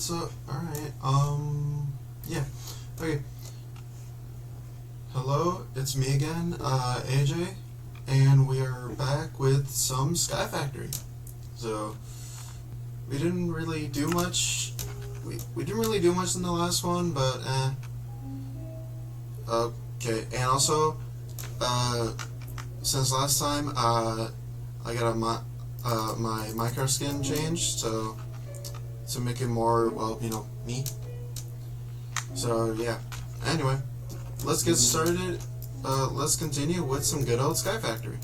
what's up? Alright, yeah. Okay. Hello, it's me again, AJ, and we are back with some Sky Factory. So, we didn't really do much, we didn't really do much in the last one, but, Okay, and also, since last time, I got my Minecraft skin changed, so to make it more, well, me. So, yeah. Anyway, let's get started. Let's continue with some good old Sky Factory.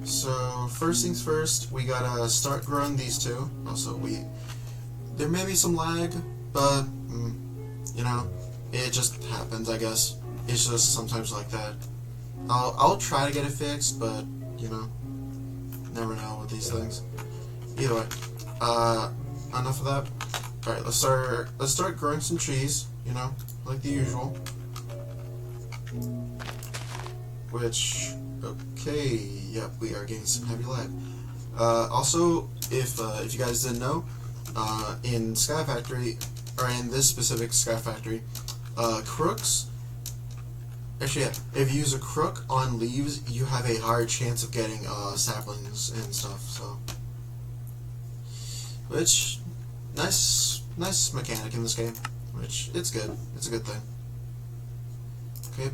So, first things first, we gotta start growing these two. Also, there may be some lag, but, it just happens, I guess. It's just sometimes like that. I'll try to get it fixed, but, never know with these things. Either way, enough of that. Alright, let's start growing some trees, like the usual. Which, okay, yep, we are getting some heavy lag. Also, if you guys didn't know, in Sky Factory, or in this specific Sky Factory, crooks, actually, yeah, if you use a crook on leaves, you have a higher chance of getting, saplings and stuff, so. Which, nice mechanic in this game, which, it's good. It's a good thing. Okay,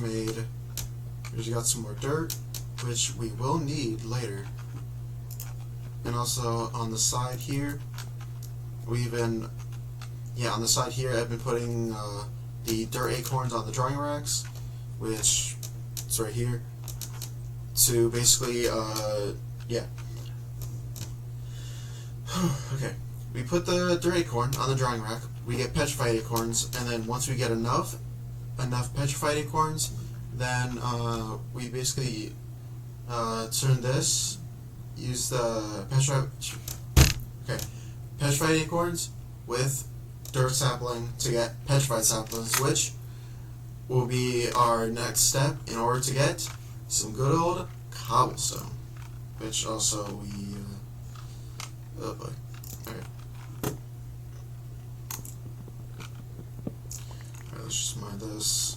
we just got some more dirt, which we will need later. And also, on the side here, I've been putting, the dirt acorns on the drying racks, which, it's right here, to basically, yeah. Okay, we put the dirt acorn on the drying rack, we get petrified acorns, and then once we get enough petrified acorns, then we basically turn this, use the petrified acorns with dirt sapling to get petrified saplings, which will be our next step in order to get some good old cobblestone, which also oh boy. Okay. Alright, let's just mine this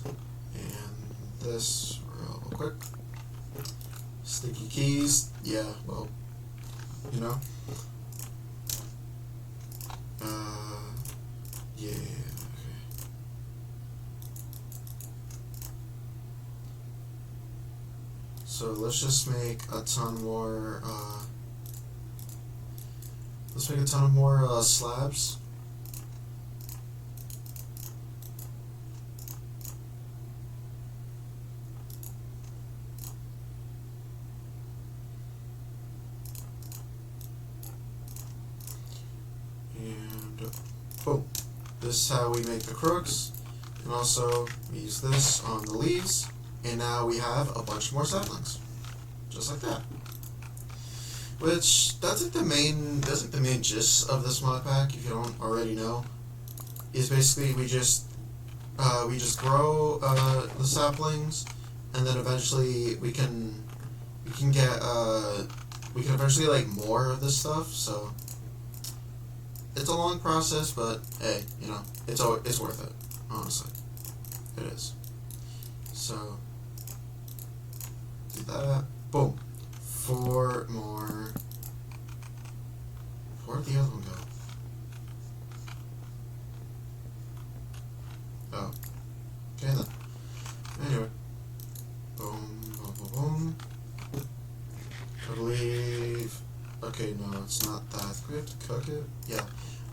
and this real quick. Sticky keys, yeah, well, yeah, okay. So let's just make a ton more, slabs. And boom. This is how we make the crooks. And also we use this on the leaves. And now we have a bunch more saplings. Just like that. Which, that's like the main gist of this mod pack, if you don't already know. Is basically we just grow the saplings, and then eventually we can eventually like more of this stuff, so it's a long process, but hey, it's worth it, honestly. It is. So do that. Boom. 4 more. Where'd the other one go? Oh. Okay then. Anyway. Boom, boom, boom, boom. I believe. Okay, no, it's not that. We have to cook it? Yeah.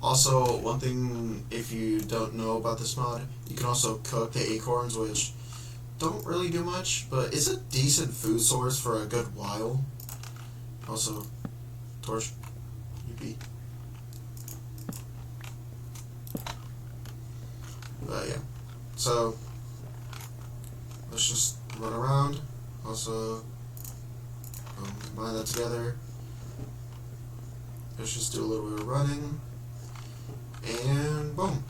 Also, one thing, if you don't know about this mod, you can also cook the acorns, which don't really do much, but it's a decent food source for a good while. Also, torch. UP. But yeah. So, let's just run around. Also, combine that together. Let's just do a little bit of running. And boom.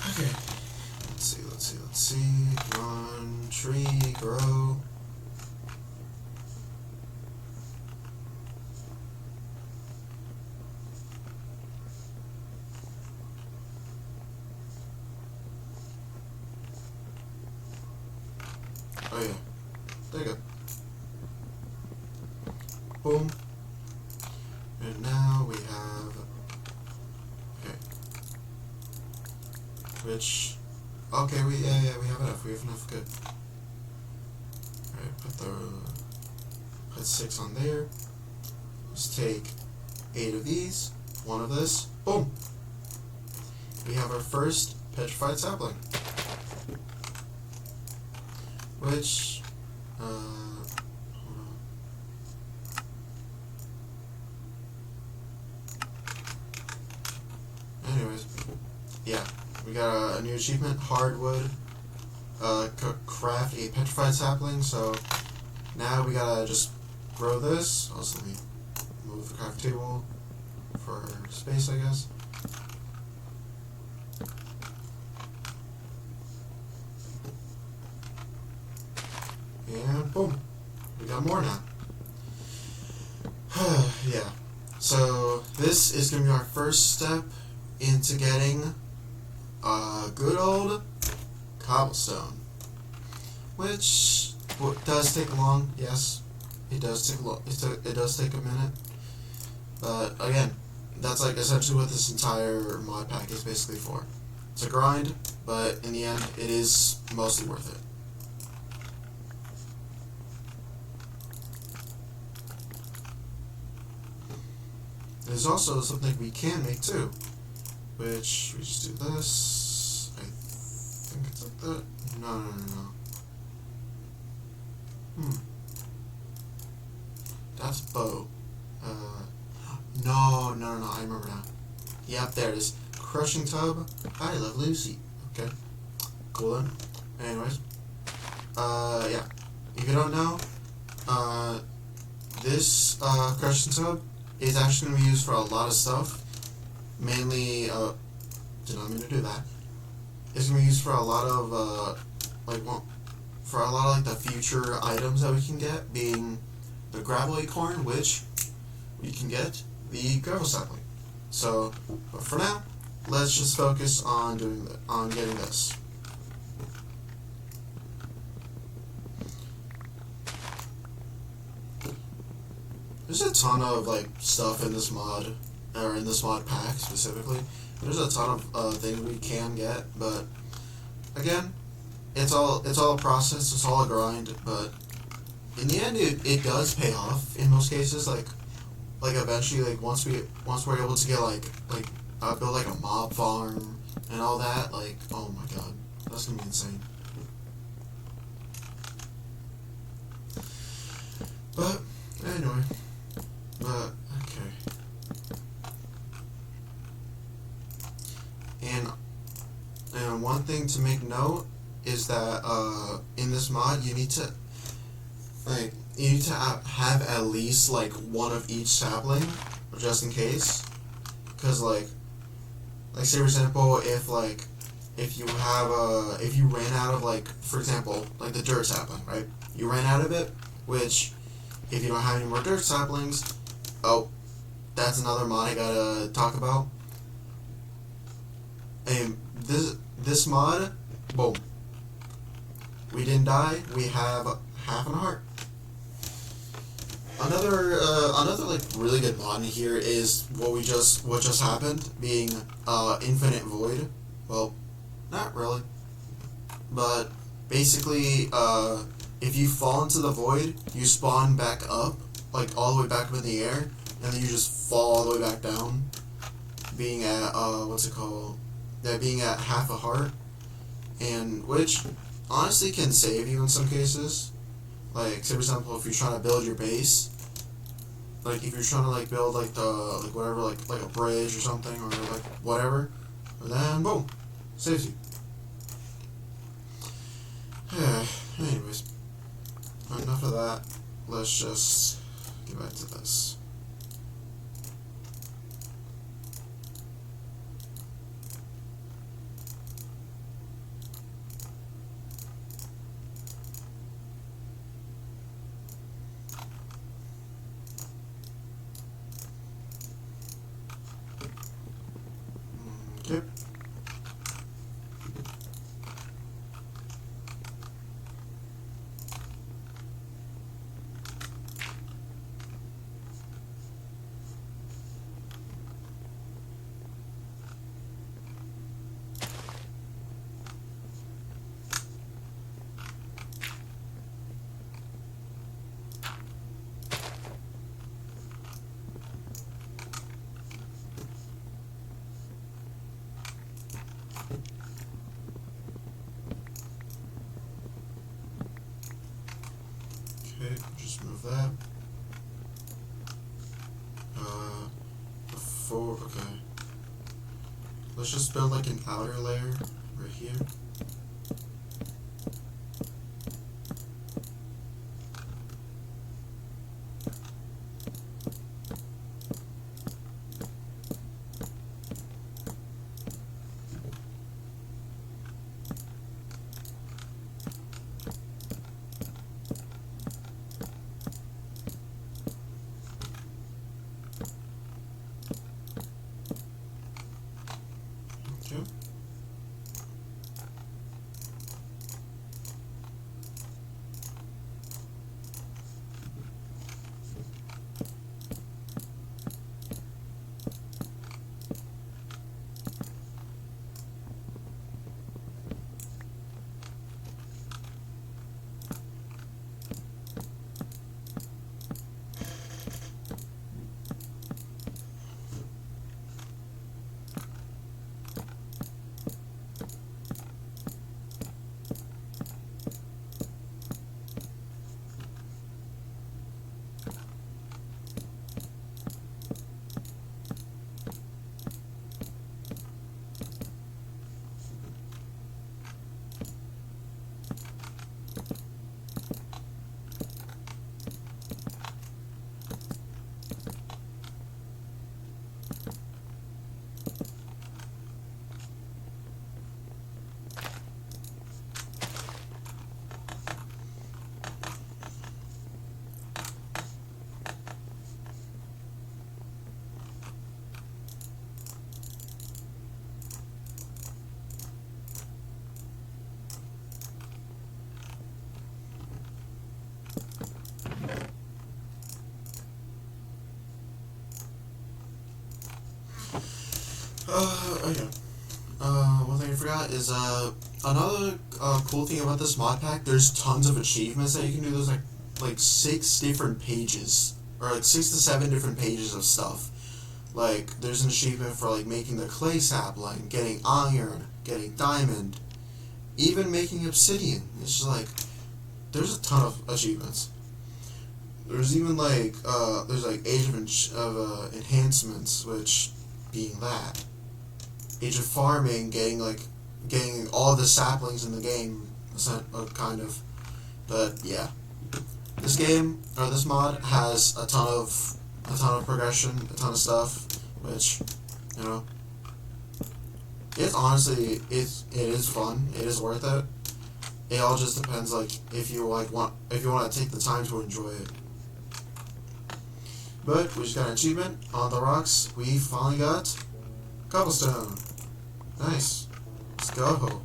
Okay. Let's see. Come on, tree, grow. which, okay, we have enough. We have enough. Good. All right, put 6 on there. Let's take 8 of these, 1 of this. Boom. We have our first petrified sapling, which, hold on. Anyways, yeah, we got a new achievement, hardwood, craft a petrified sapling. So now we gotta just grow this. Also, let me move the craft table for space, I guess. And boom, we got more now. Yeah, so this is going to be our first step into getting a good old cobblestone, which does take long. Yes, it does take it does take a minute, but again, that's like essentially what this entire mod pack is basically for. It's a grind, but in the end, it is mostly worth it. There's also something we can make too, which we just do this. I think it's like that. No. That's bow. No. I remember now. Yep, there it is. Crushing tub. I love Lucy. Okay. Cool then. Anyways. Yeah. If you don't know, this crushing tub is actually going to be used for a lot of stuff. Mainly, did not mean to do that. It's going to be used for a lot of, for a lot of the future items that we can get, being the gravel acorn, which we can get the gravel sapling. So, but for now, let's just focus on getting this. There's a ton of stuff in this mod, or in this mod pack specifically. There's a ton of things we can get, but again, it's all a process. It's all a grind. But in the end, it does pay off in most cases. Like eventually, once we're able to get build a mob farm and all that. Oh my god, that's gonna be insane. But anyway. But, okay. And one thing to make note is that in this mod you need to have at least one of each sapling, just in case. Cause say for example, if you ran out of for example the dirt sapling, right? You ran out of it, which if you don't have any more dirt saplings, oh, that's another mod I gotta talk about. And this mod, boom, we didn't die. We have half a heart. Another really good mod in here is what just happened, being infinite void. Well, not really, but basically if you fall into the void, you spawn back up, all the way back up in the air, and then you just fall all the way back down, being at being at half a heart, and which honestly can save you in some cases. Say for example, if you're trying to build your base, if you're trying to build whatever, like a bridge or something, or whatever, then boom, saves you. Anyways, enough of that. Let's just get back to this. Okay. just move that. Okay. Let's just build like an outer layer right here. Okay. Okay. One thing I forgot is another cool thing about this mod pack. There's tons of achievements that you can do. There's like 6 different pages, or like 6 to 7 different pages of stuff. Like there's an achievement for like making the clay sapling, getting iron, getting diamond, even making obsidian. It's just like there's a ton of achievements. There's even like there's like Age of enhancements, which being that. Age of farming, getting all the saplings in the game, kind of. But yeah, this game or this mod has a ton of progression, a ton of stuff, which it's honestly it is fun. It is worth it. It all just depends if you want to take the time to enjoy it. But we just got an achievement on the rocks. We finally got Cobblestone. Nice. Let's go.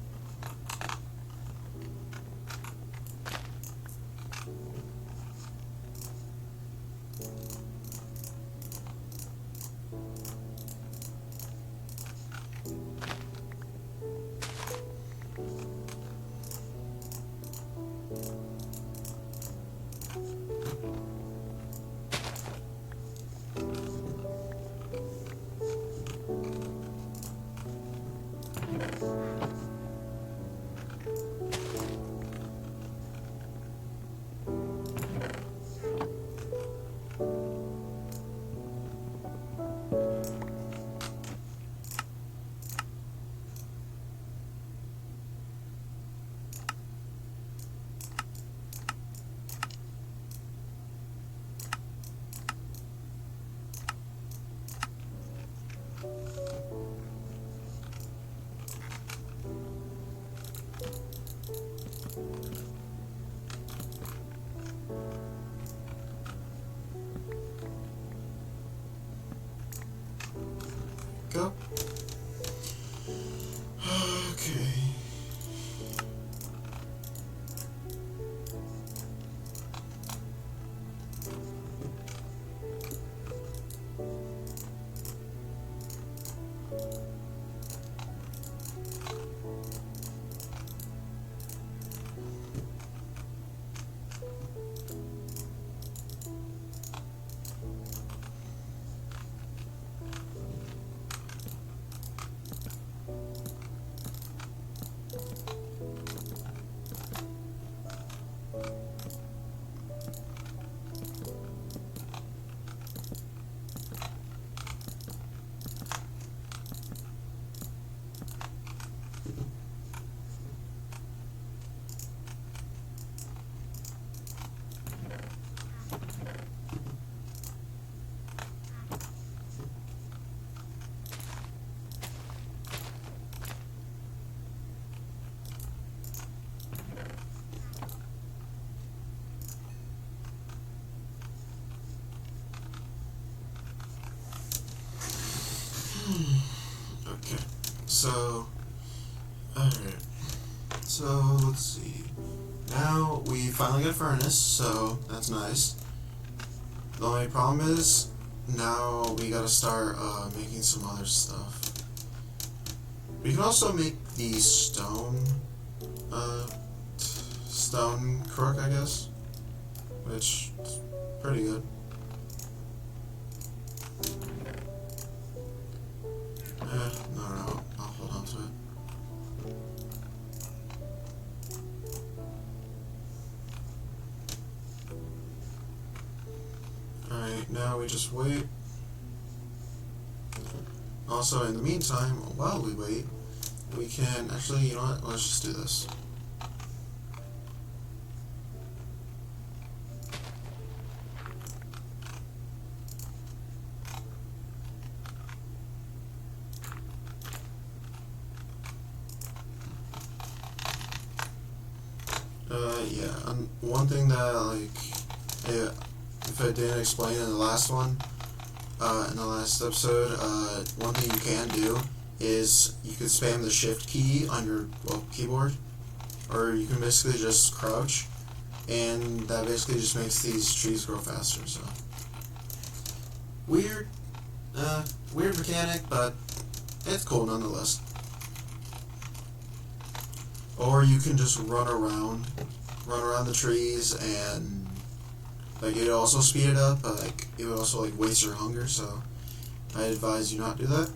Go. Okay. Okay, so, alright, so let's see. Now we finally got a furnace, so that's nice. The only problem is, now we gotta start making some other stuff. We can also make the stone crook, I guess, which is pretty good. No, I'll hold on to it. Alright, now we just wait. Also, in the meantime, while we wait, we can actually, you know what, let's just do this. Yeah, one thing that, if I didn't explain in the last one, in the last episode, one thing you can do is you can spam the shift key on your keyboard, or you can basically just crouch, and that basically just makes these trees grow faster. So weird, weird mechanic, but it's cool nonetheless. Or you can just run around the trees, and like it also speed it up, but like it would also like waste your hunger. So I advise you not do that.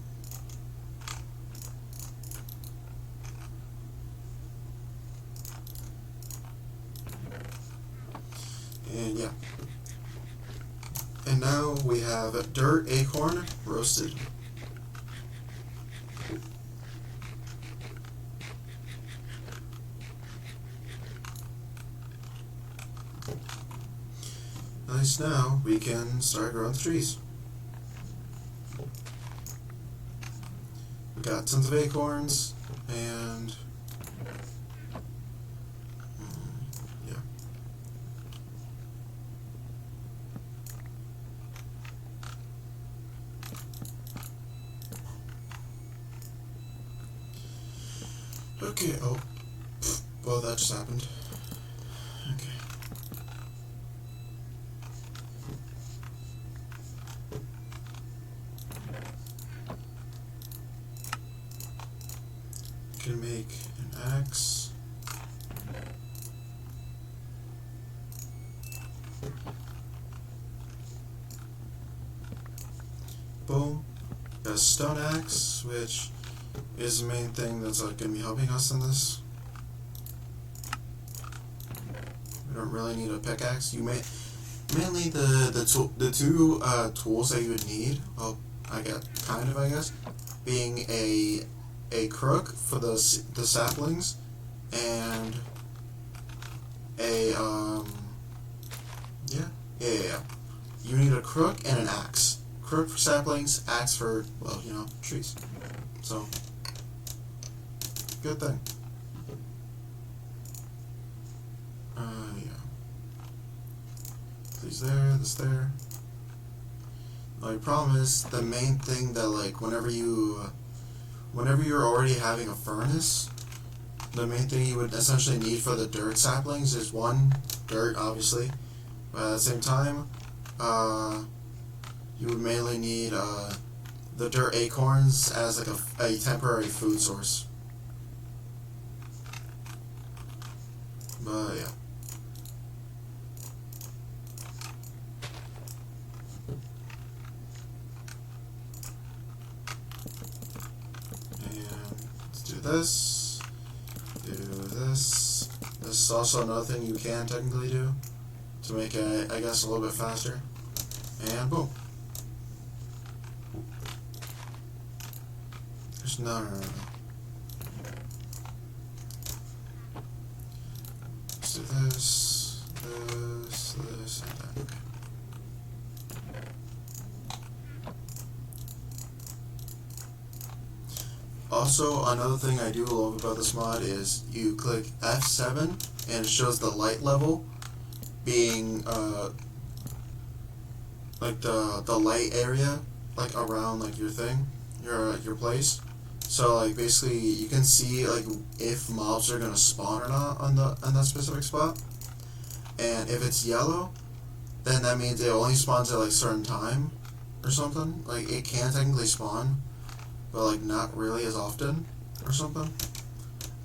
And yeah. And now we have dirt acorn roasted. Nice, now we can start growing the trees. We got tons of acorns, and yeah. Okay, oh, well, that just happened. Okay. Can make an axe. Boom. Got a stone axe, which is the main thing that's like gonna be helping us in this. We don't really need a pickaxe. You may mainly the two tools that you would need. Well, I guess, being a crook for the saplings, and a yeah. You need a crook and an axe. Crook for saplings, axe for, well, you know, trees. So good thing. Yeah. These there, this there. The only problem is the main thing that like whenever you're already having a furnace, the main thing you would essentially need for the dirt saplings is one, dirt obviously, but at the same time, you would mainly need the dirt acorns as like a temporary food source. But yeah. Do this, do this. This is also another thing you can technically do to make it, I guess, a little bit faster. And boom. There's no. Let's do this, this, and that. Okay. Also, another thing I do love about this mod is you click F7 and it shows the light level being like the light area like around like your thing, your place. So like basically you can see like if mobs are gonna spawn or not on that specific spot. And if it's yellow, then that means it only spawns at like certain time or something. Like it can technically spawn, but like not really as often or something.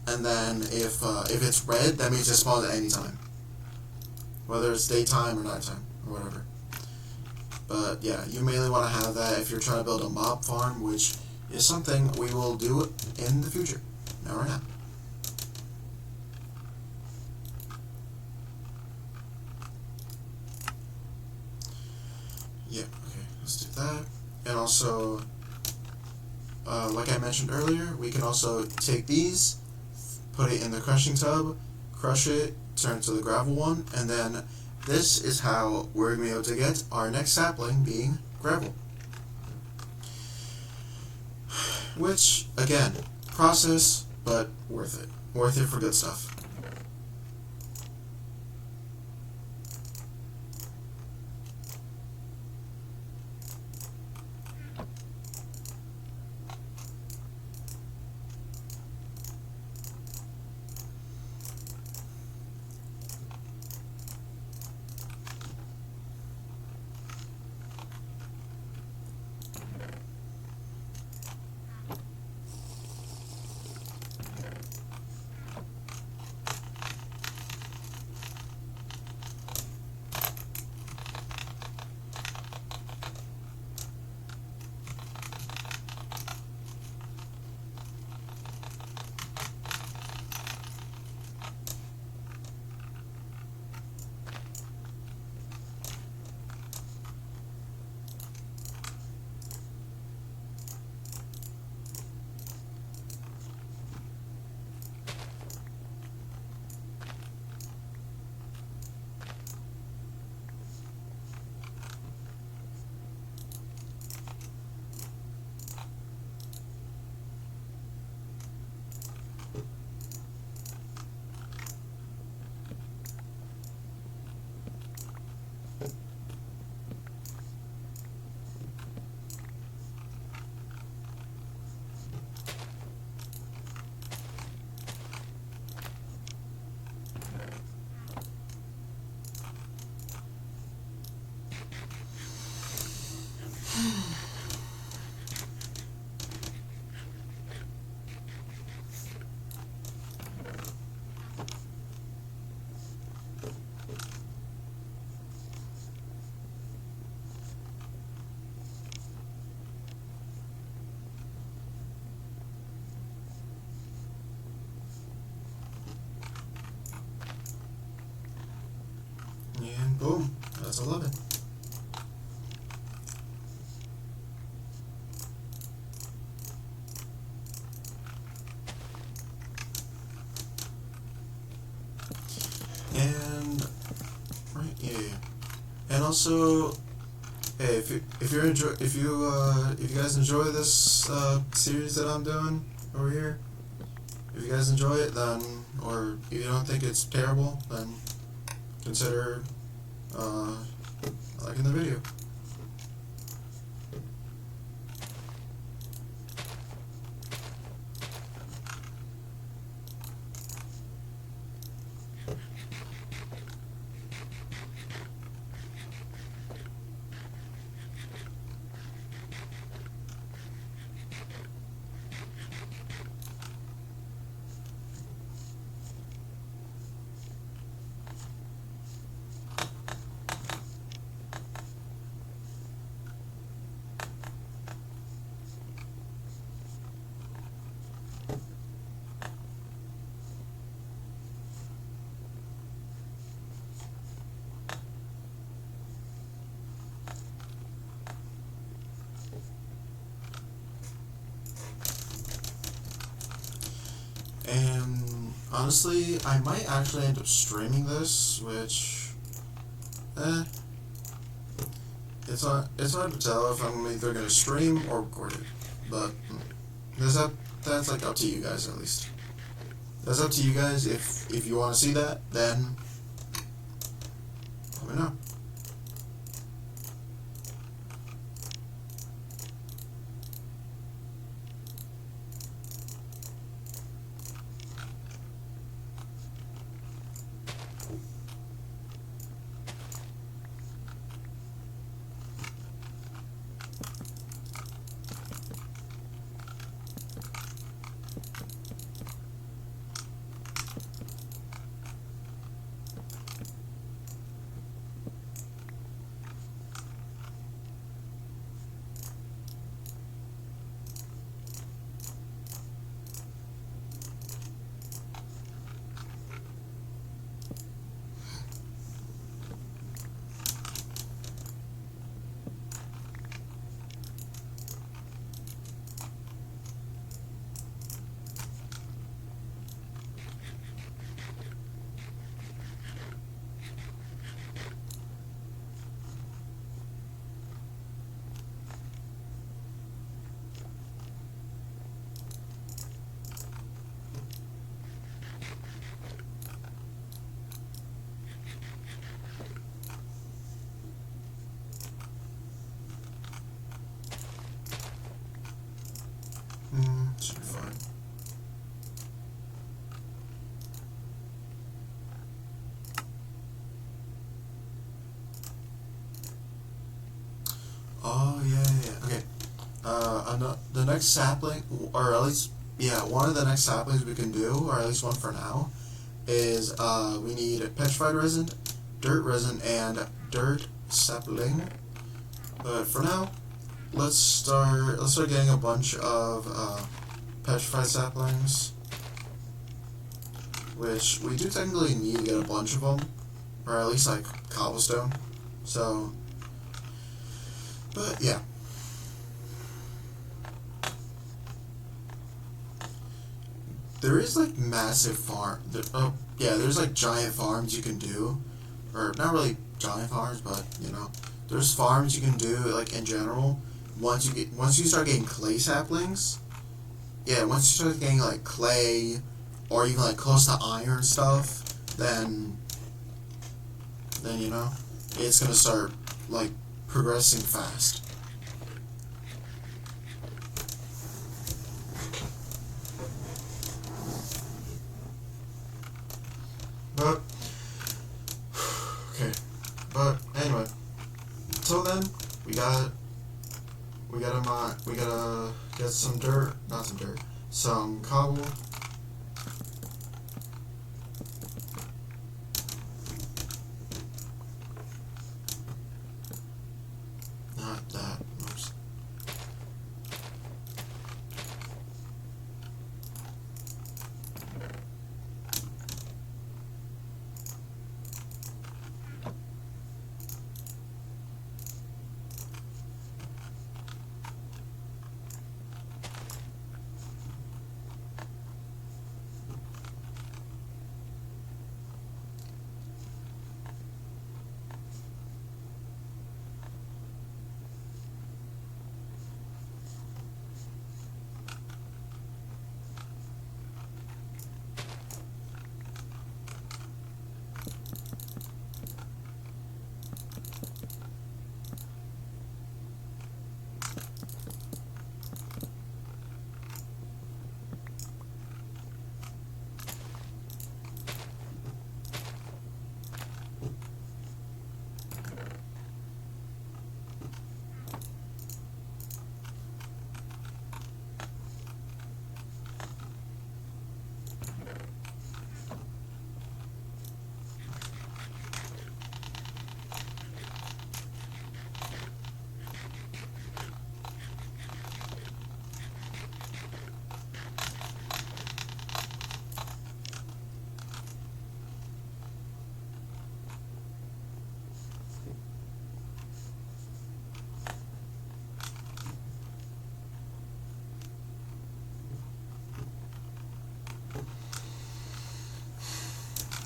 And then if it's red, that means it spawns at any time, whether it's daytime or nighttime or whatever. But yeah, you mainly want to have that if you're trying to build a mob farm, which is something we will do in the future. Not right now. Yeah, okay, let's do that. And also, like I mentioned earlier, we can also take these, put it in the crushing tub, crush it, turn it to the gravel one, and then this is how we're going to be able to get our next sapling being gravel. Which, again, process, but worth it. Worth it for good stuff. And boom, that's 11. And right, yeah. And also, hey, if you guys enjoy this series that I'm doing over here, if you guys enjoy it, then, or if you don't think it's terrible, then consider liking the video. And honestly, I might actually end up streaming this, which, it's hard to tell if I'm either gonna stream or record it. But that's like up to you guys at least. That's up to you guys. If you want to see that, then let me know. the next sapling, or at least, yeah, one of the next saplings we can do, or at least one for now, is we need petrified resin, dirt resin, and dirt sapling. But for now, let's start getting a bunch of petrified saplings, which we do technically need to get a bunch of them, or at least like cobblestone. So, but yeah. There is like massive farm. There's like giant farms you can do, or not really giant farms, but you know, there's farms you can do like in general. Once you start getting clay saplings, yeah, once you start getting like clay, or even like close to iron stuff, then you know, it's gonna start like progressing fast. But okay, but anyway, until then, we gotta get some dirt, not some dirt, some cobble. Not that. Oops.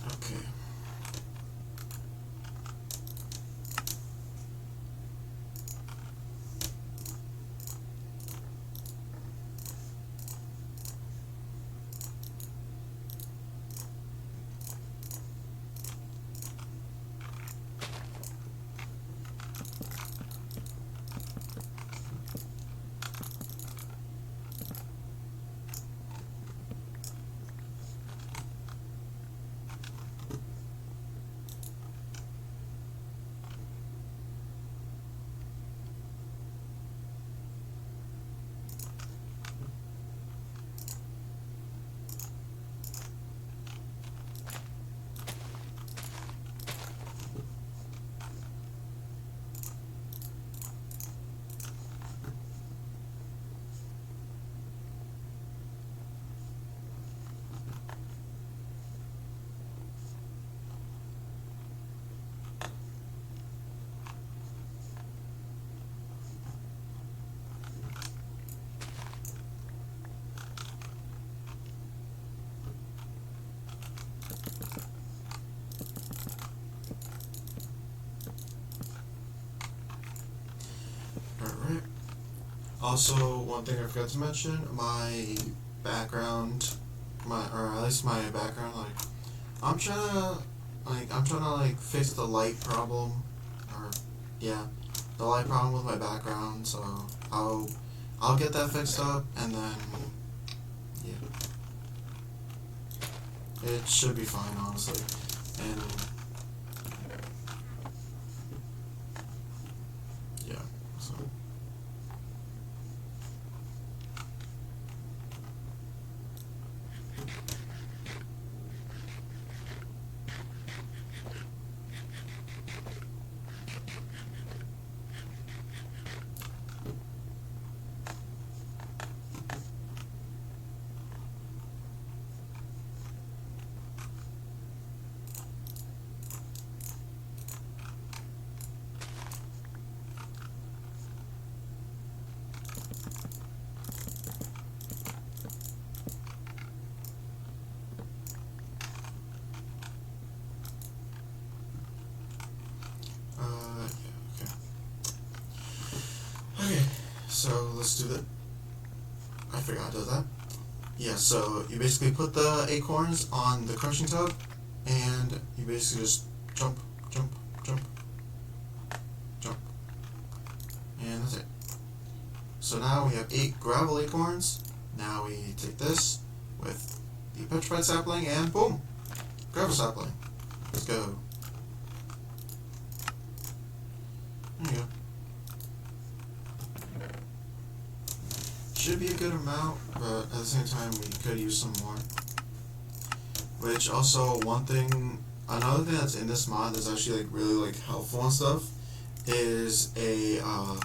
Okay. Alright. Also, one thing I forgot to mention, my background, or at least my background, like, I'm trying to, like, fix the light problem, or, yeah, the light problem with my background, so I'll get that fixed up, and then, yeah, it should be fine, honestly, and, yeah, so. let's do that. I forgot to do that. Yeah, so you basically put the acorns on the crushing tub, and you basically just jump, jump, jump, jump, and that's it. So now we have 8 gravel acorns. Now we take this with the petrified sapling, and boom, gravel sapling. Let's go. There you go. Should be a good amount, but at the same time we could use some more. Which also, another thing that's in this mod that's actually like really like helpful and stuff is a hold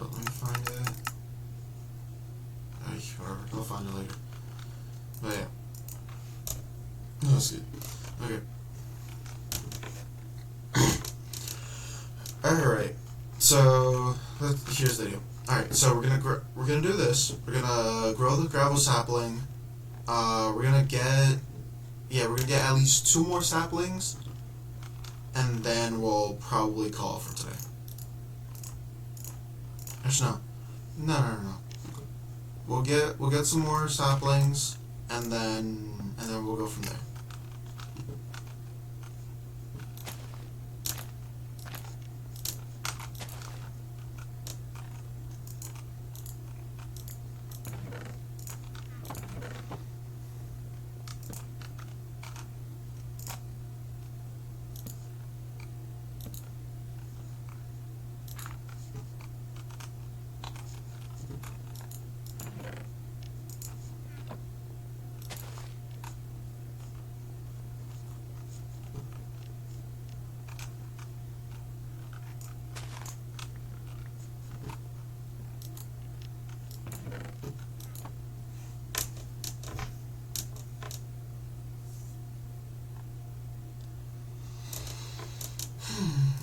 on, let me find it. Whatever, I'll find it later. But yeah, that's good. Okay. Alright, so here's the deal. Alright, so we're gonna do this. We're gonna grow the gravel sapling. We're gonna get at least 2 more saplings, and then we'll probably call it for today. Actually, no. We'll get some more saplings, and then we'll go from there.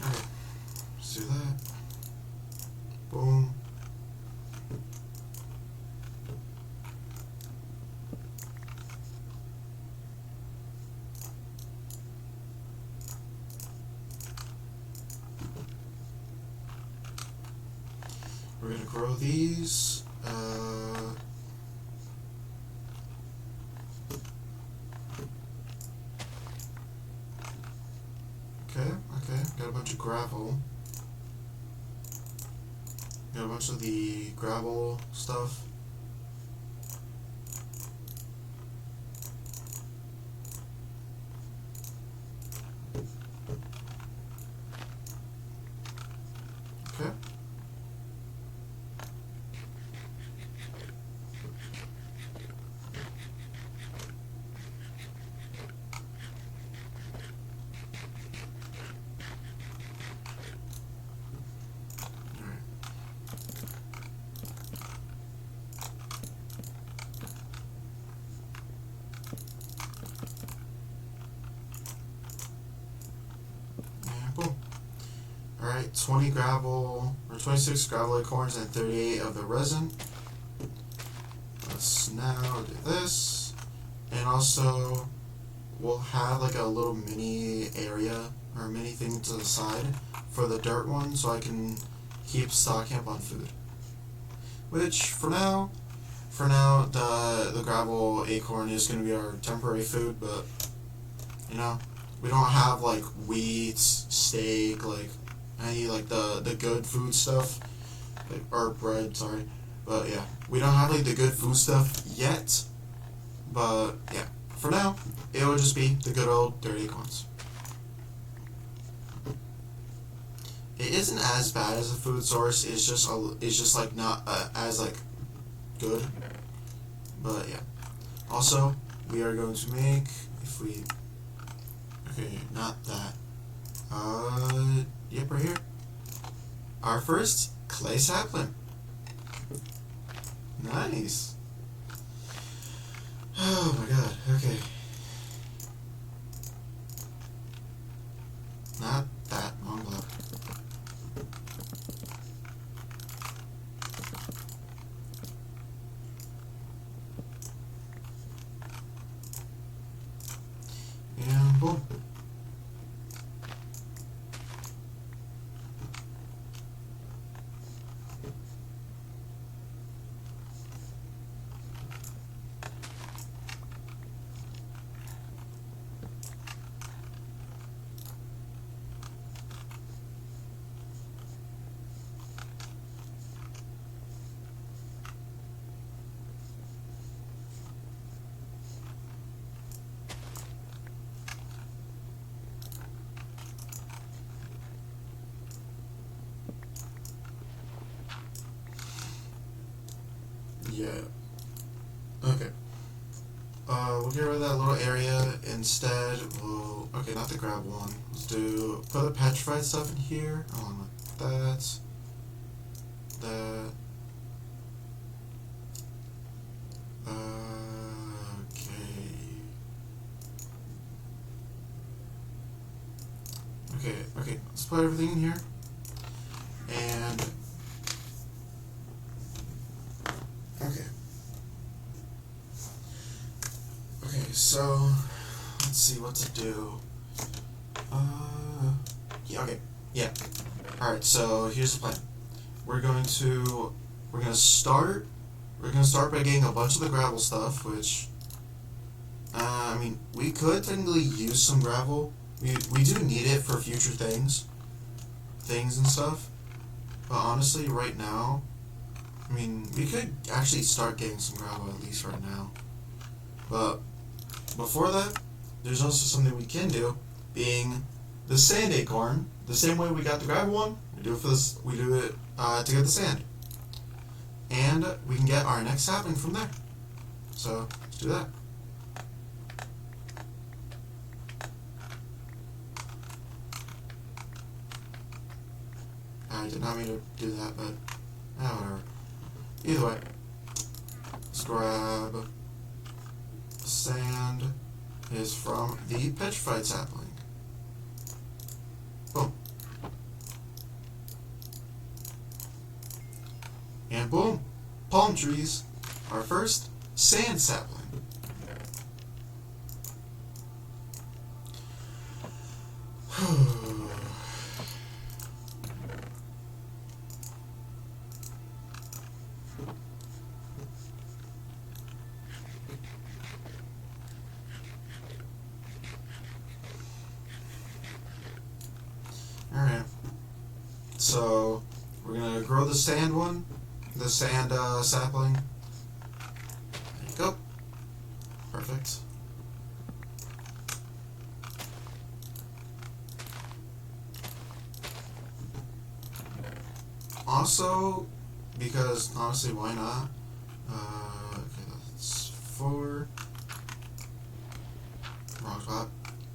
Alright, let's do that. Boom. We're gonna grow these. Okay, got a bunch of gravel. Got a bunch of the gravel stuff. Okay. Boom. Alright, 26 gravel acorns and 38 of the resin. Let's now do this. And also, we'll have like a little mini area or mini thing to the side for the dirt one so I can keep stocking up on food. Which, for now, the gravel acorn is going to be our temporary food, but, you know, we don't have like wheat, steak, like any like the good food stuff, like, or bread, sorry. But yeah, we don't have like the good food stuff yet. But yeah, for now, it will just be the good old dirty acorns. It isn't as bad as a food source. It's just like not as like good. But yeah. Also, we are going to make okay, not that. Yep, right here. Our first clay sapling. Nice. Oh my god, okay. Not that long block. And boom. Okay. We'll get rid of that little area. Instead, okay, not the grab one. Let's put the petrified stuff in here. Along with that. Okay, let's put everything in here. And, okay. Okay, so, let's see what to do. Yeah. Alright, so here's the plan. We're gonna start by getting a bunch of the gravel stuff, which, I mean, we could technically use some gravel. We do need it for future things and stuff. But honestly, right now, I mean, we could actually start getting some gravel at least right now. But before that, there's also something we can do, being the sand acorn. The same way we got the gravel one, we do it to get the sand. And we can get our next sapling from there. So, let's do that. I did not mean to do that, but whatever. Either way, let's grab the sand is from the petrified sapling. Boom. And boom, palm trees, our first sand sapling. Alright, so we're gonna grow the sand one, the sand sapling. There you go. Perfect. Also, because honestly, why not? Okay, that's 4. Wrong spot.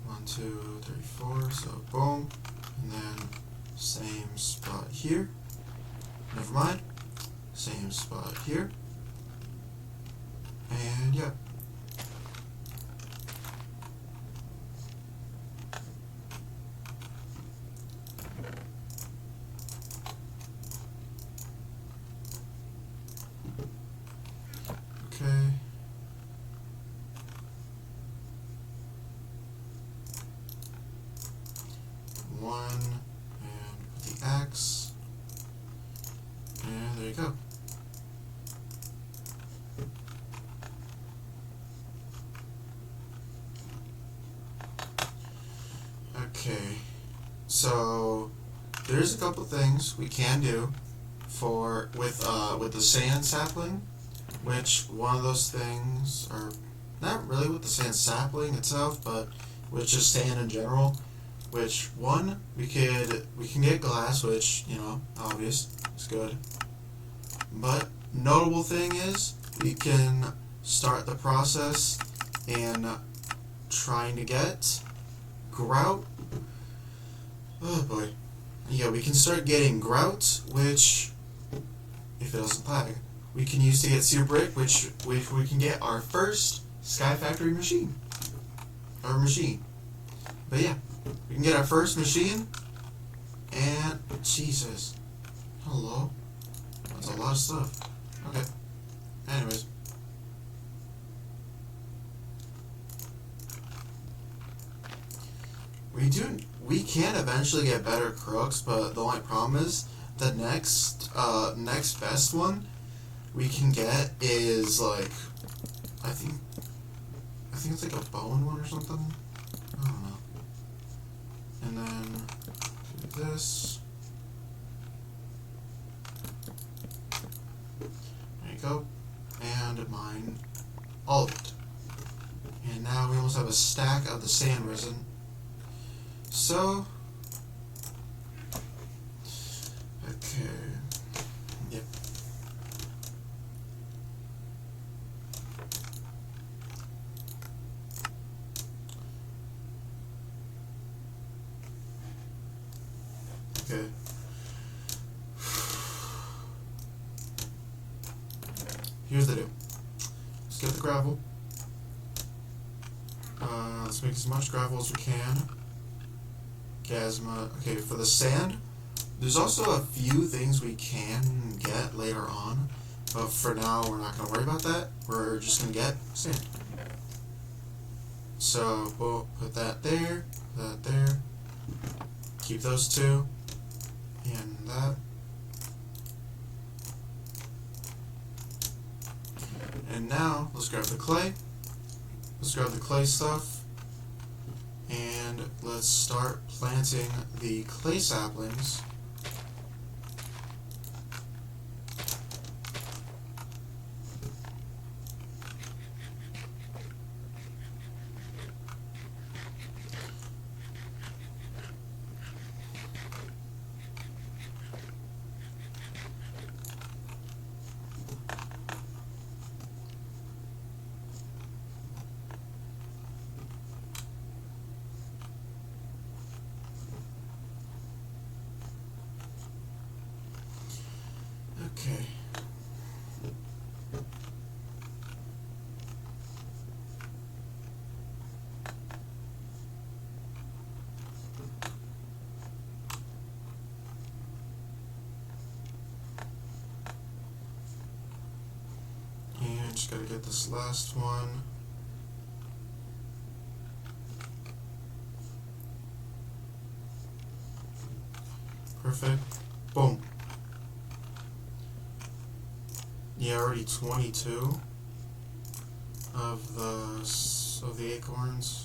1, 2, 3, 4. So boom. And then same spot here. Never mind. Same spot here. And yeah. Okay. One, and with the axe, and there you go. Okay, so there's a couple things we can do with the sand sapling, which one of those things are not really with the sand sapling itself, but with just sand in general. Which one we can get glass, which obvious, it's good. But notable thing is we can start the process in trying to get grout. Oh boy, yeah, we can start getting grout, which if it doesn't lag, we can use to get sear brick, which we can get our first Sky Factory machine. But yeah. We can get our first machine, and Jesus, hello, that's a lot of stuff. Okay, anyways, we can eventually get better crooks, but the only problem is the next best one we can get is like I think it's like a bone one or something. I don't know. And then do this. There you go. And mine all of it. And now we almost have a stack of the sand resin. So, okay. Yep. here's the deal. Let's get the gravel. Let's make as much gravel as we can. Okay, for the sand, there's also a few things we can get later on, but for now we're not going to worry about that. We're just going to get sand. So we'll put that there, keep those two, and that. And now, let's grab the clay. Let's grab the clay stuff, and let's start planting the clay saplings. Okay. And just gotta get this last one. Perfect. Boom. Yeah, already 22 of the acorns.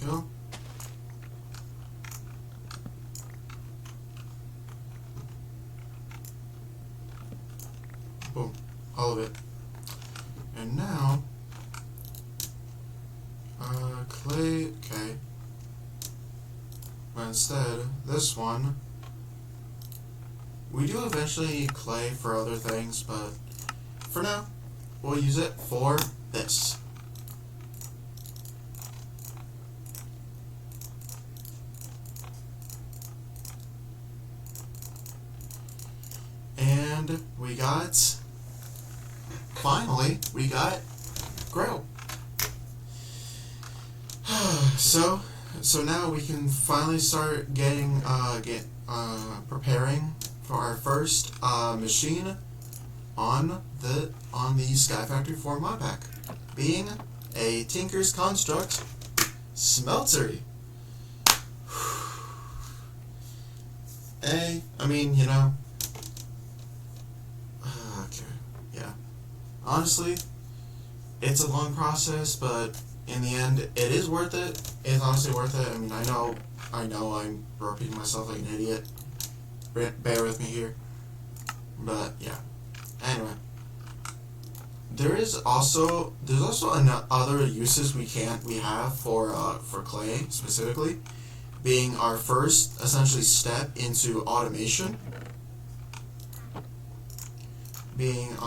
Go. Boom. All of it. And now, clay, okay. But instead, this one, we do eventually need clay for other things, but for now, we'll use it for this. And finally, we got grow. So now we can finally start preparing for our first machine on the Sky Factory 4 mod pack, being a Tinker's Construct smeltery. I mean, you know. Okay, yeah. Honestly, it's a long process, but in the end, it is worth it. It's honestly worth it. I mean, I know I'm repeating myself like an idiot. Bear with me here. But, yeah. Anyway. There's also other uses we have for clay, specifically. Being our first, essentially, step into automation. Being,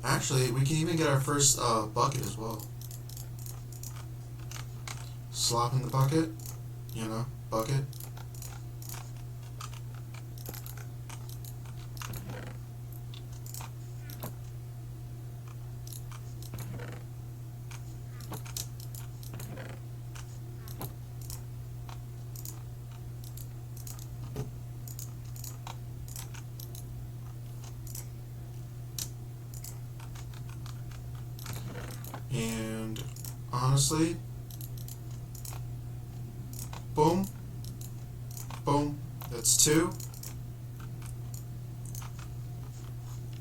actually, we can even get our first bucket as well. Slop in the bucket, you know, bucket. And honestly, boom, boom, that's 2.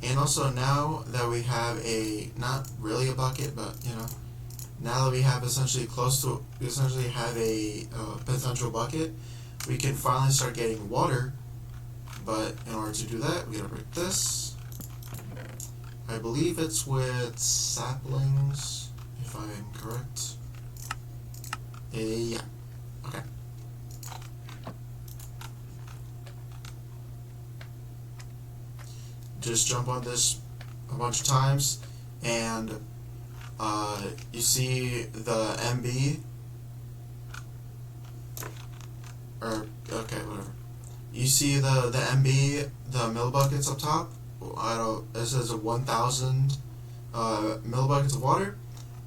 And also now that we have not really a bucket, but you know, now that we have we essentially have a potential bucket, we can finally start getting water. But in order to do that, we gotta break this. I believe it's with saplings, if I am correct. Yeah. Okay. Just jump on this a bunch of times, and you see the MB, or okay, whatever. You see the MB, the mill buckets up top. It says 1,000 mill buckets of water.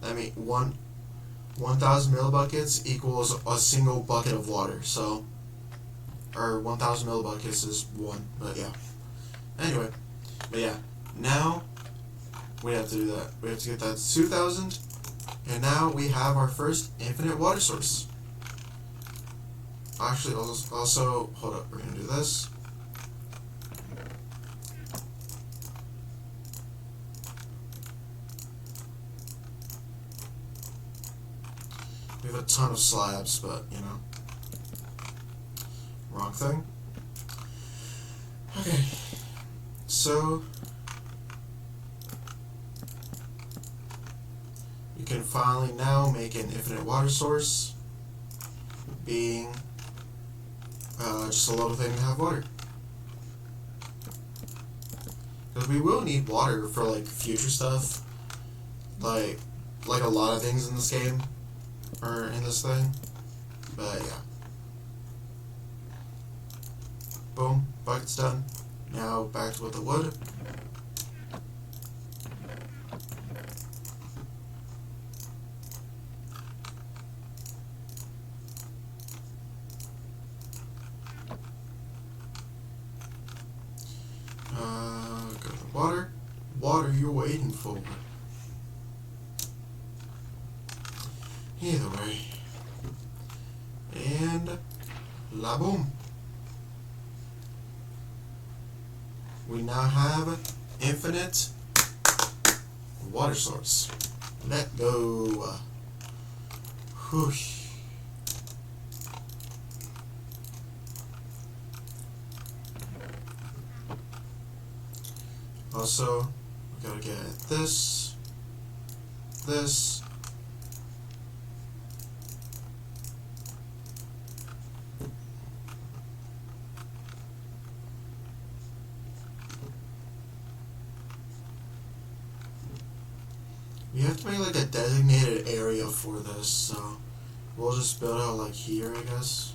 I mean 1,000 mill buckets equals a single bucket of water. So, or 1,000 mill buckets is one. But yeah. Anyway, but yeah. Now we have to do that. We have to get that to 2,000, and now we have our first infinite water source. Actually, also hold up. We're gonna do this. We have a ton of slabs, but you know, wrong thing. Okay, so you can finally now make an infinite water source, being just a little thing to have water. Because we will need water for like future stuff, like a lot of things in this game, or in this thing. But yeah. Boom, bucket's done. Now back to with the wood. Go to water. Water you're waiting for. Either way. And la boom. We now have infinite water source. Let go. Whoosh. Also, we gotta get this, this, we have to make like a designated area for this, so we'll just build out like here, I guess.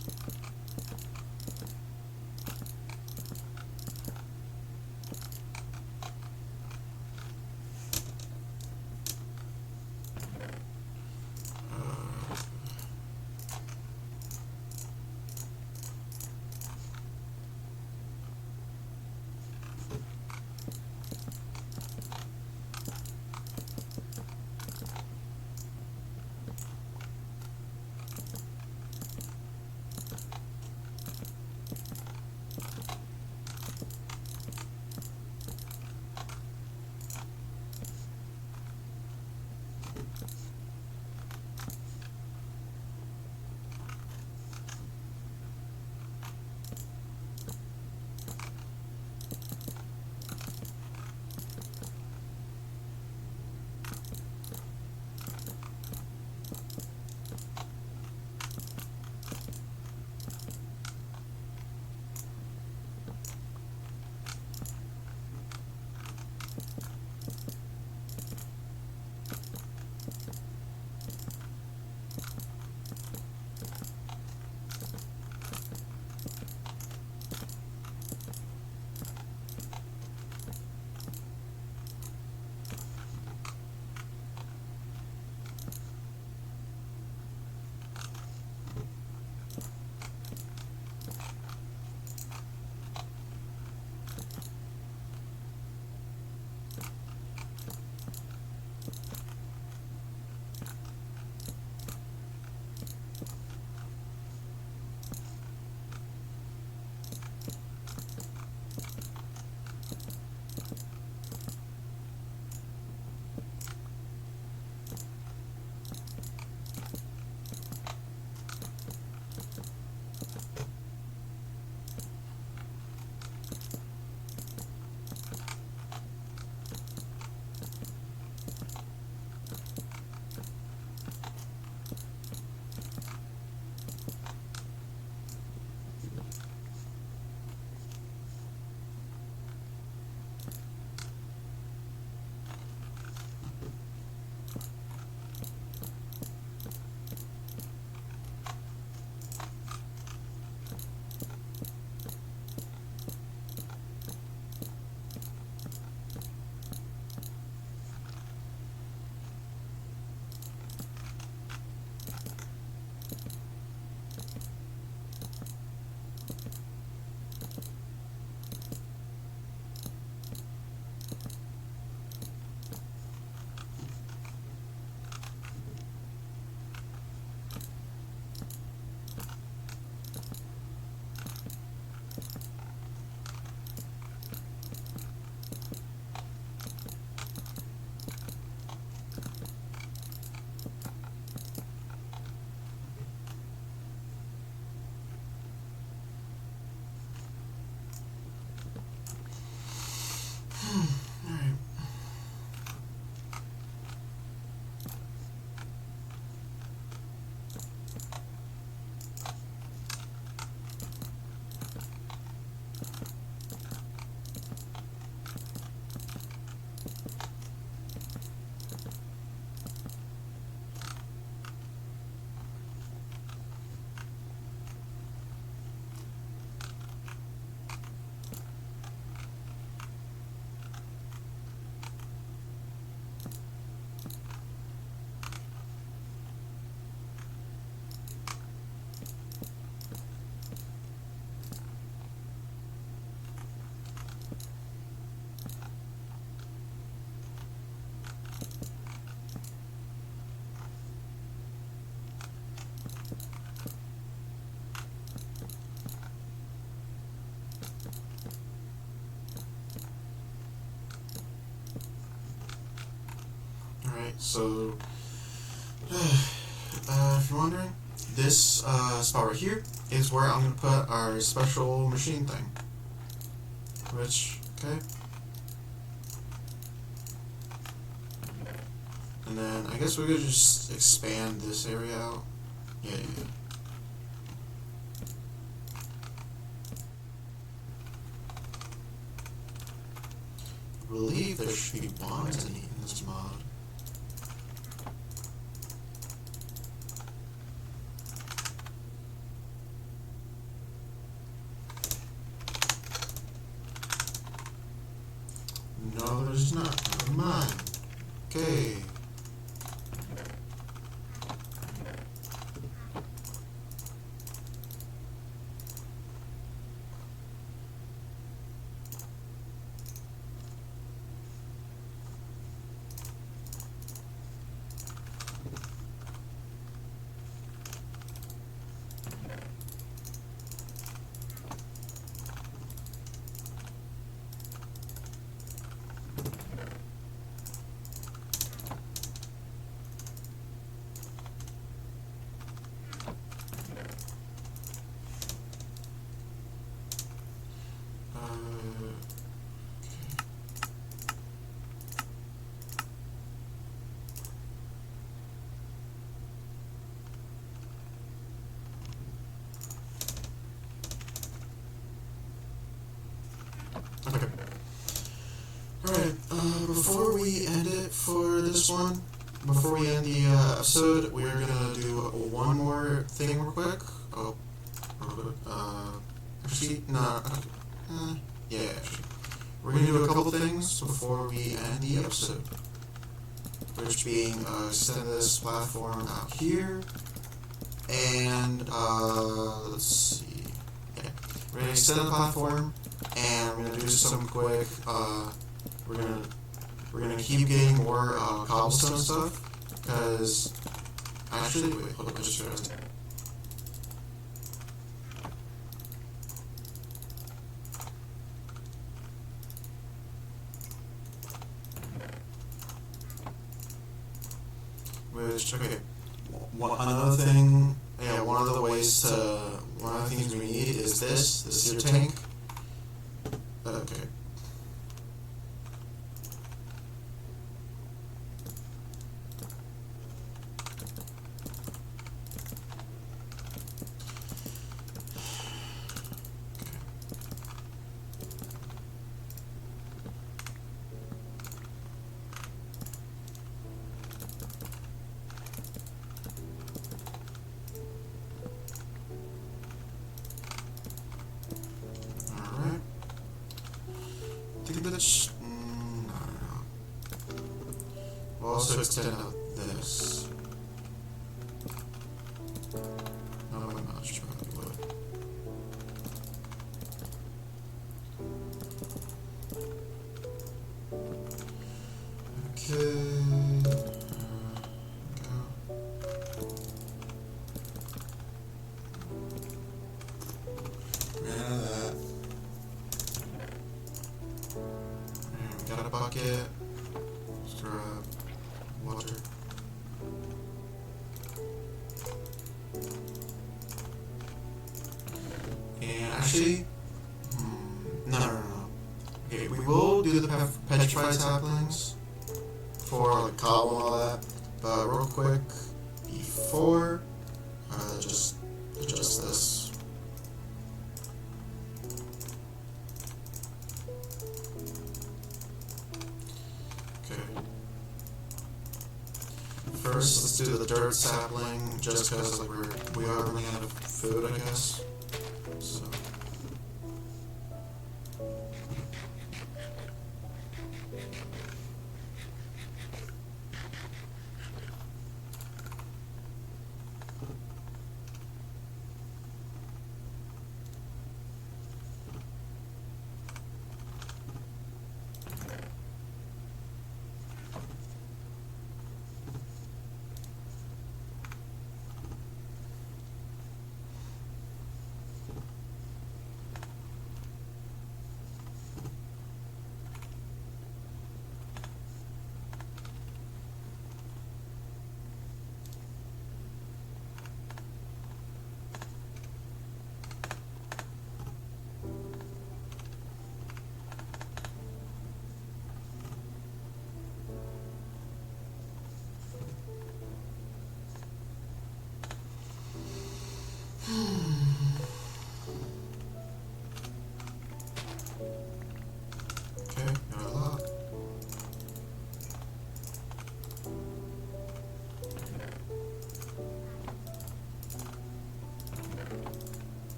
so if you're wondering, this spot right here is where I'm going to put our special machine thing. Which, okay. And then I guess we could just expand this area out. Yeah. I believe there should be bonds in this mod. No, there's not. Never mind. Okay. Okay. Alright, before we end it for this one, before we end the episode, we're gonna do one more thing real quick. Oh, real quick. Actually, no. Yeah, actually. We're gonna do a couple things before we end the episode. Which being, extend this platform out here. And, let's see. Yeah. We're gonna extend the platform. And we're gonna do some quick. We're gonna keep getting more cobblestone stuff because actually, wait, hold on, I just realized. Which okay, another thing. Yeah, one of the things we need is this here tank. Okay. We'll also extend out this. No, I'm not sure how to do it. Okay. Got a bucket. Let's grab water. And actually, no. Okay, we will do the petrified saplings for like cobble and all that, but real quick, before, just adjust this. First, let's do the dirt sapling, just because like we are running out of food, I guess. So.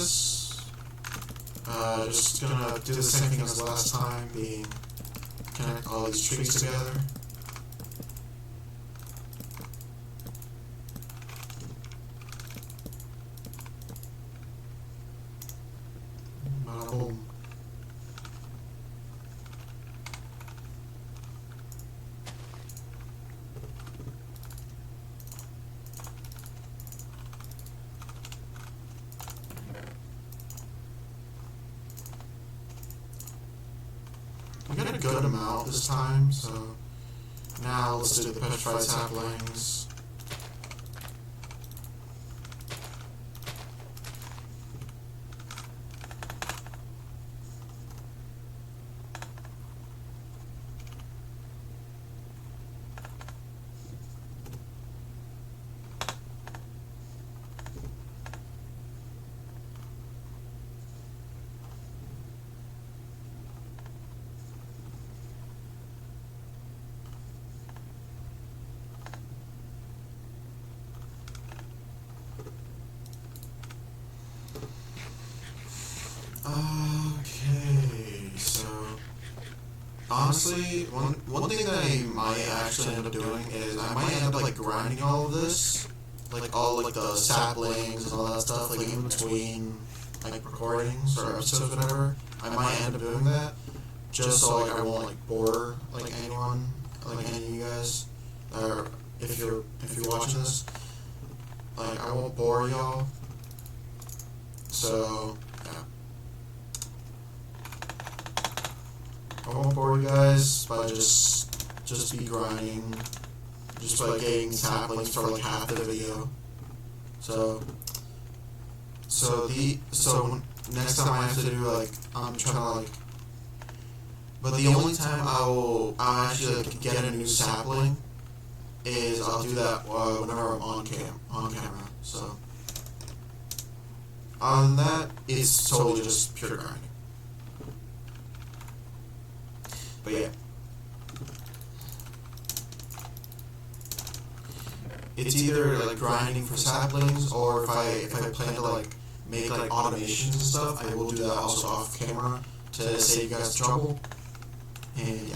this, just gonna do the same thing as last time, being connect all these trees together. Bada boom. We got a good amount this time, so now let's do the petrified saplings. Okay, so honestly, one thing that I might actually end up doing is I might end up like grinding all of this, like all like the saplings and all that stuff, like in between like recordings or episodes, whatever. I might end up doing that just so like I won't like bore like anyone, like any of you guys, or if you're watching this, like I won't bore y'all. So yeah. I won't bore you guys by just be grinding, just by getting saplings for like half the video. So next time I have to do like I'm trying to like, but the only time I'll actually like get a new sapling is I'll do that whenever I'm on camera. So other than that, it's totally just pure grinding. But yeah, it's either like grinding for saplings, or if I plan to like make like automations and stuff, I will do that also off camera to save you guys trouble. And yeah.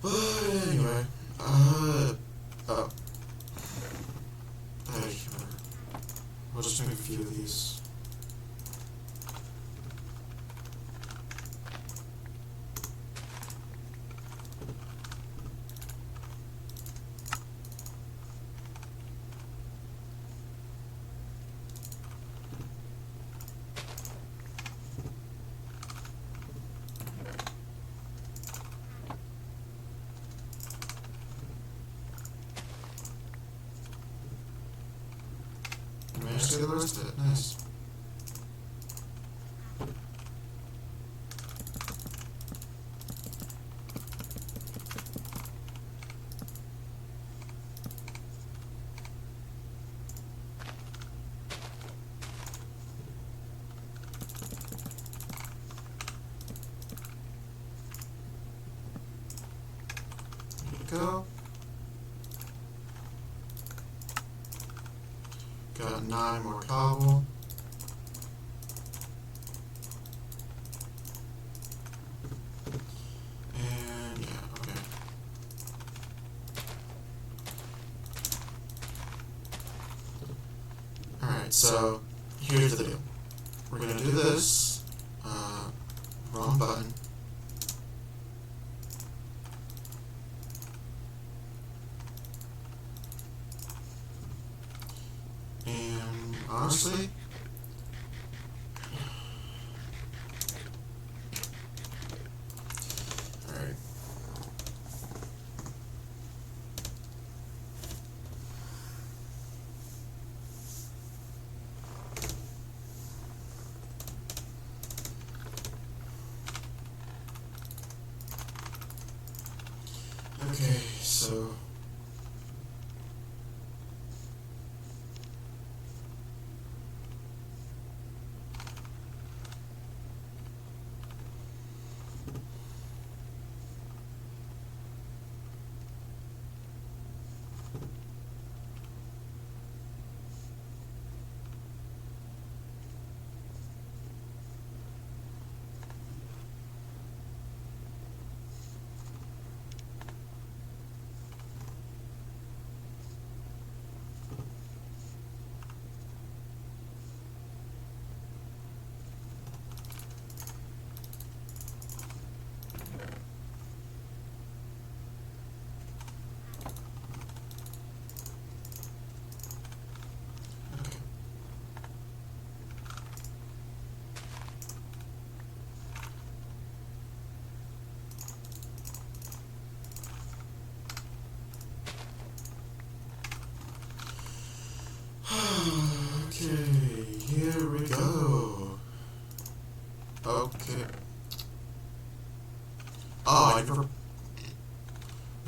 But anyway, I'll just make a few of these. Managed to get the rest of it. Nice. There you go. Got 9 more cobble. And yeah, okay. Alright, so here's the deal. We're gonna do this. Wrong button. And honestly, alright. Okay, so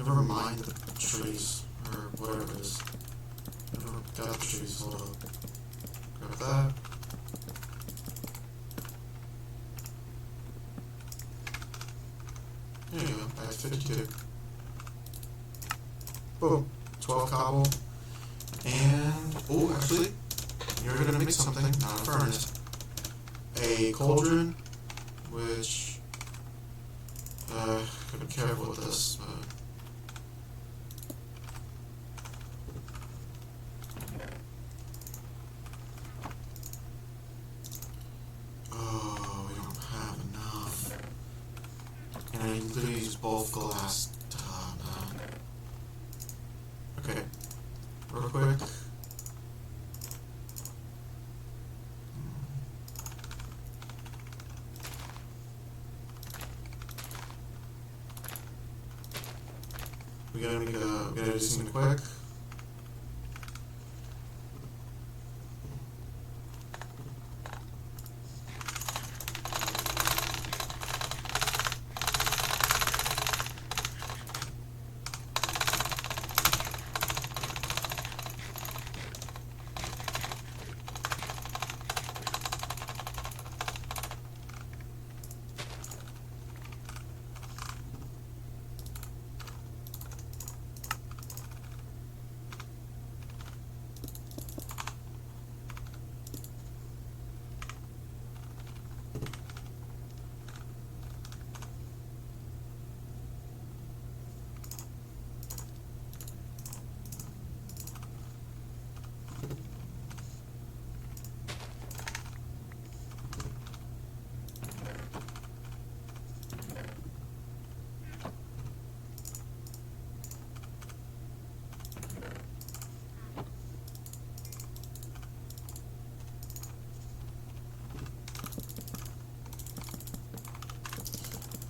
Never mind the trees, or whatever it is. Never got the trees, hold up. Grab that. There you go, back to 52. Boom, 12 cobble. And, oh, actually, you're gonna make something, not a furnace. A cauldron, which, gotta be careful with this, but... Oh, we don't have enough. And I literally use both glass. No. Okay, real quick. We gotta do something quick.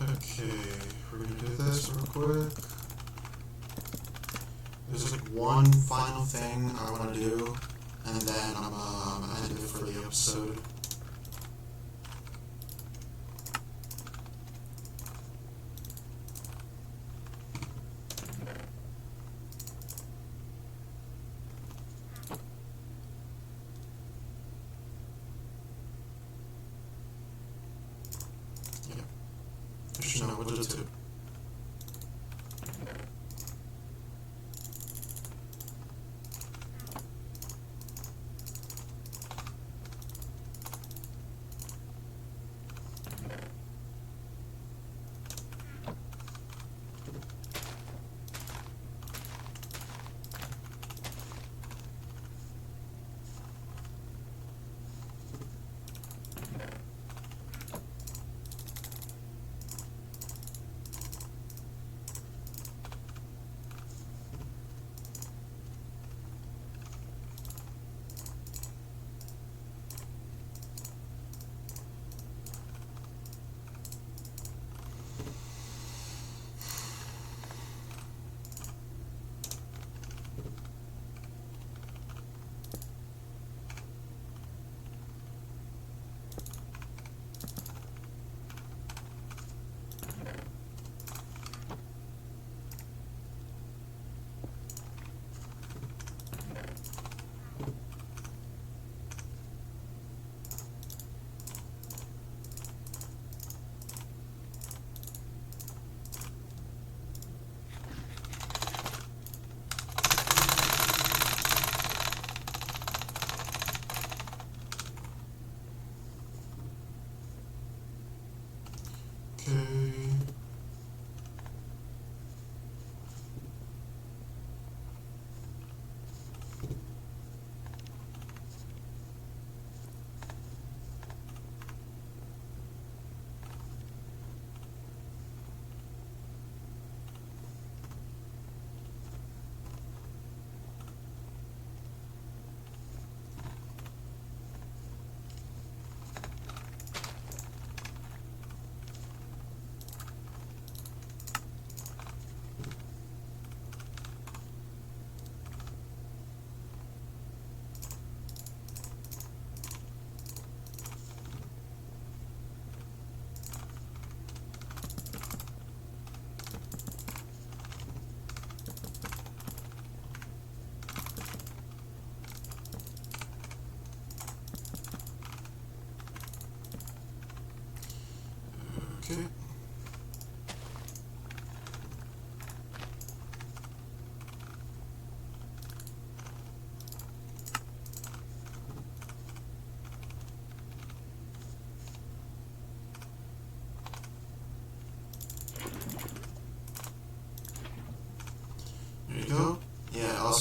Okay, we're gonna do this real quick. There's like one final thing I want to do, and then I'm gonna end it for the episode. Actually, no, we'll do two.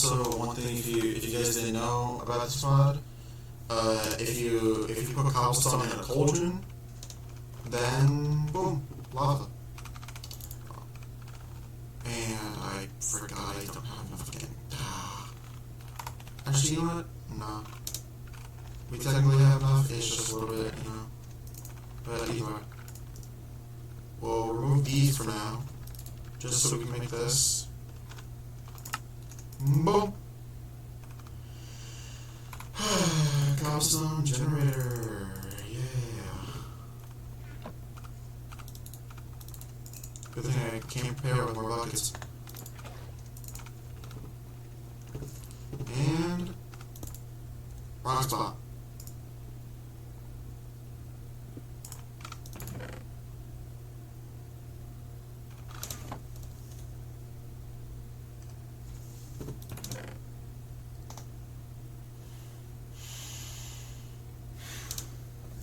also, one thing, if you guys didn't know about this mod, if you put cobblestone in a cauldron, then boom, lava. And I forgot I don't have enough again. Actually, you know what? No. We technically have enough, it's just a little bit, you know. But either way. We'll remove these for now, just so we can make this. Boom! Cobblestone generator, yeah. Good thing I came prepared with more buckets. And wrong spot.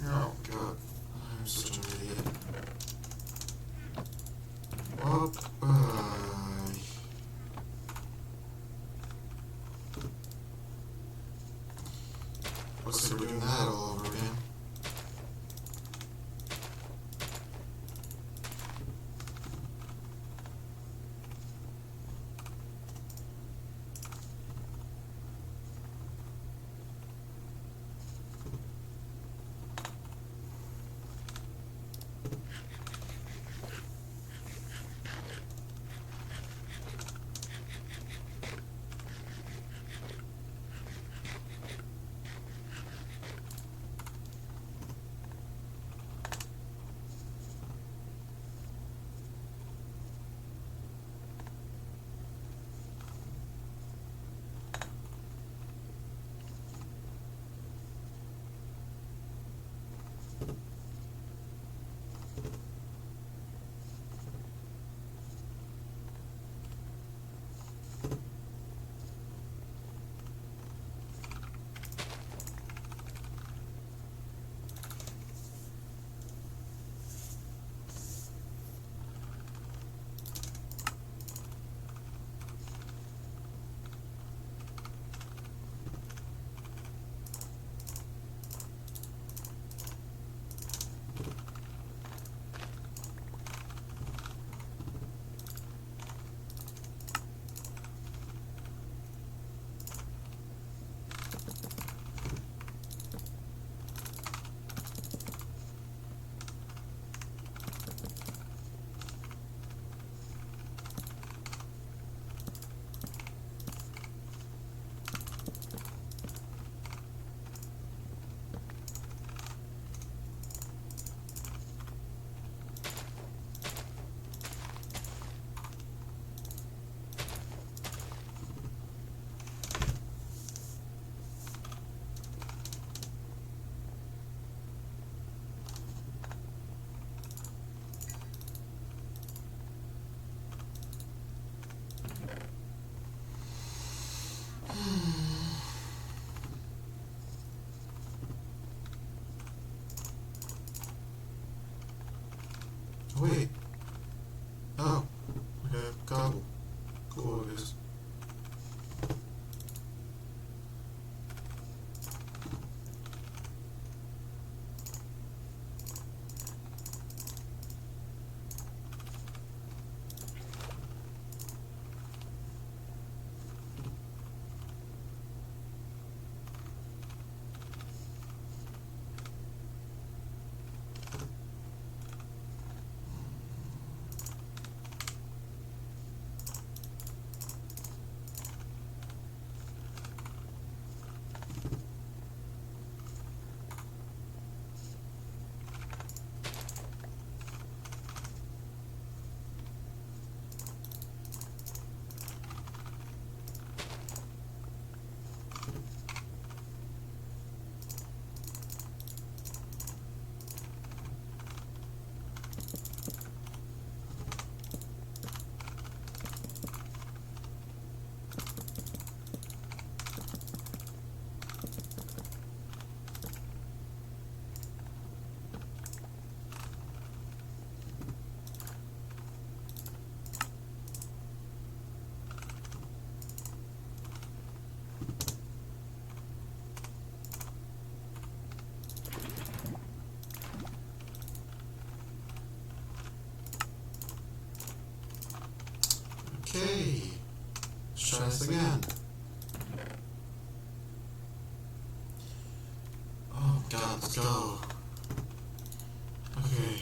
Oh god, I'm such an idiot. Oh, looks like we're doing that all over again. Wait. Oh. Okay, cobble. Cool, it is. Let's try this again. Oh god, let's go. Okay.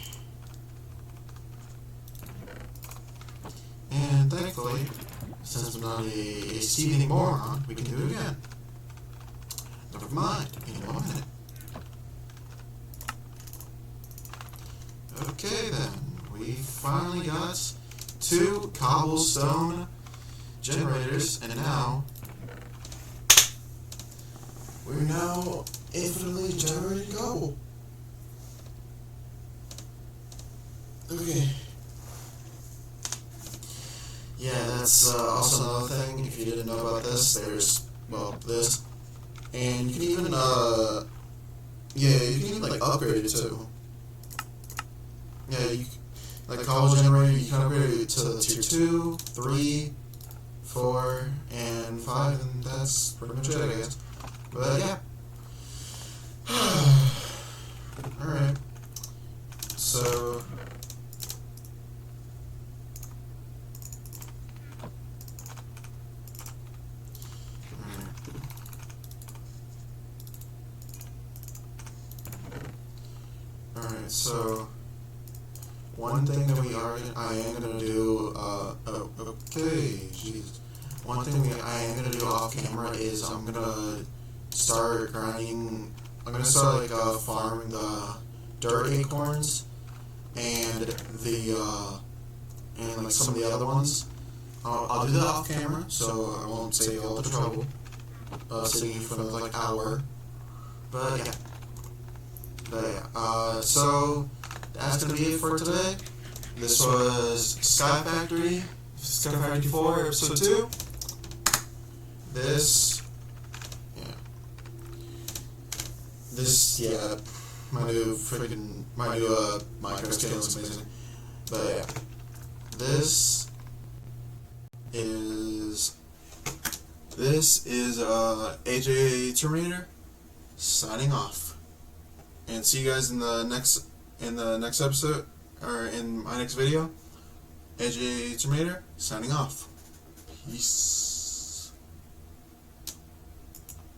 And thankfully, since I'm not a seething moron, we can do it again. Never mind, in 1 minute. Okay then, we finally got 2 cobblestone generators, and now we're now infinitely generating cobble. Okay. Yeah, that's also another thing. If you didn't know about this, there's, well, this. And you can even, yeah, you can even, like, upgrade it too. Yeah, you, like, cobble generator, you can upgrade it to tier 2, 3, 4, and 5, and that's pretty much it, I guess. But, yeah. Alright. So... Alright, so... One thing that I am gonna do, okay, jeez. One thing I am gonna do off camera is I'm gonna start grinding, I'm gonna start, like, farming the dirt acorns, and and, like, some of the other ones. I'll do that off camera, so I won't save you all the trouble, sitting in front of, like, an hour, but yeah. So, that's gonna be it for today. This was Sky Factory 4, episode 2. My new Minecraft skin looks amazing. But yeah, this is AJ Terminator signing off, and see you guys in the next episode, or in my next video. AJ Terminator signing off. Peace.